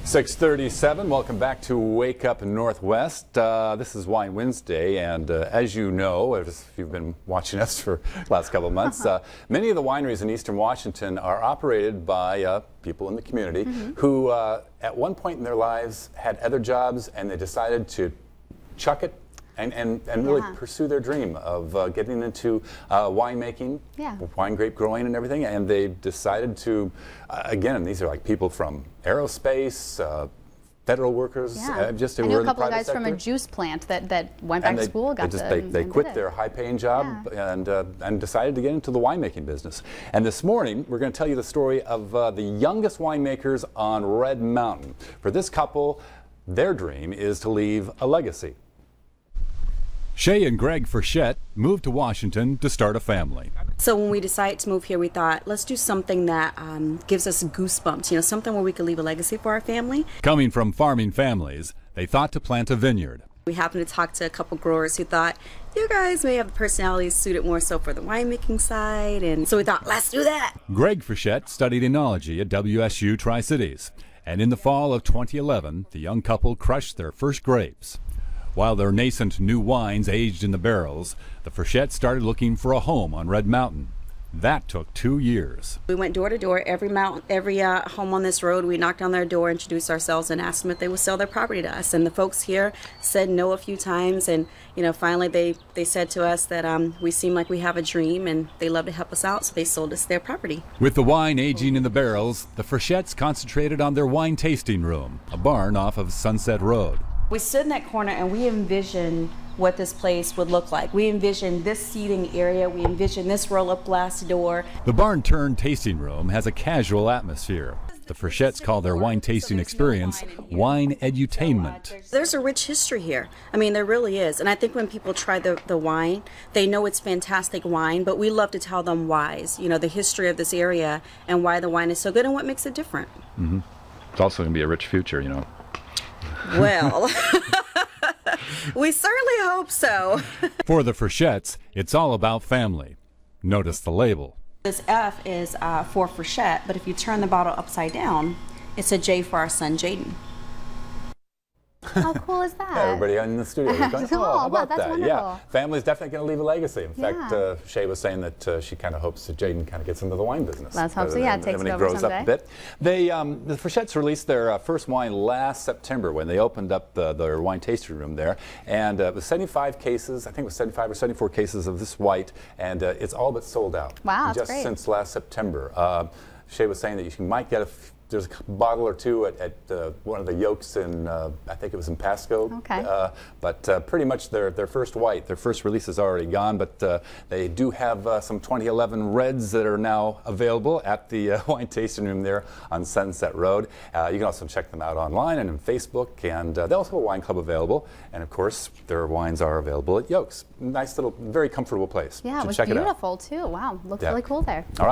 6:37. Welcome back to Wake Up Northwest. This is Wine Wednesday, and as you know, if you've been watching us for the last couple of months, many of the wineries in Eastern Washington are operated by people in the community who, at one point in their lives, had other jobs, and they decided to chuck it and really pursue their dream of getting into winemaking, wine grape growing and everything. And they decided to, again, these are like people from aerospace, federal workers, just I who knew were a in the couple of private guys sector. from a juice plant that went back to school, They quit their high-paying job and decided to get into the winemaking business. And this morning, we're going to tell you the story of the youngest winemakers on Red Mountain. For this couple, their dream is to leave a legacy. Shae and Greg Frichette moved to Washington to start a family. So when we decided to move here, we thought, let's do something that gives us goosebumps, you know, something where we could leave a legacy for our family. Coming from farming families, they thought to plant a vineyard. We happened to talk to a couple growers who thought, you guys may have the personalities suited more so for the winemaking side, and so we thought, let's do that. Greg Frichette studied enology at WSU Tri-Cities, and in the fall of 2011, the young couple crushed their first grapes. While their nascent new wines aged in the barrels, the Frichettes started looking for a home on Red Mountain. That took 2 years. We went door to door, every home on this road. We knocked on their door, introduced ourselves, and asked them if they would sell their property to us. And the folks here said no a few times, and finally they said to us that we seem like we have a dream, and they love to help us out, so they sold us their property. With the wine aging in the barrels, the Frichettes concentrated on their wine tasting room, a barn off of Sunset Road. We stood in that corner and we envisioned what this place would look like. We envisioned this seating area, we envisioned this roll-up glass door. The barn-turned tasting room has a casual atmosphere. The Frichettes call their wine tasting experience wine edutainment. There's a rich history here. I mean, there really is. And I think when people try the wine, they know it's fantastic wine, but we love to tell them whys, the history of this area and why the wine is so good and what makes it different. It's also going to be a rich future, Well, we certainly hope so. For the Frichettes, it's all about family. Notice the label. This F is for Frichette, but if you turn the bottle upside down, it's a J for our son, Jaden. How cool is that? Everybody in the studio is going, oh, how about that's that? Wonderful. Yeah, family's definitely going to leave a legacy. In fact, Shae was saying that she kind of hopes that Jaden kind of gets into the wine business. Let's hope so. Yeah, it takes when it he over grows someday. up a bit. They, the Frichettes released their first wine last September when they opened up their wine tasting room there, and it was 75 cases. I think it was 75 or 74 cases of this white, and it's all but sold out. Wow, that's just great. Since last September. Shae was saying that you might get there's a bottle or two at one of the Yokes in, I think it was in Pasco. Okay. But pretty much their first white, their first release is already gone, but they do have some 2011 reds that are now available at the wine tasting room there on Sunset Road. You can also check them out online and on Facebook, and they also have a wine club available, and of course their wines are available at Yokes. Nice little, very comfortable place. Yeah, it was check beautiful too. Wow, looks really cool there. All right.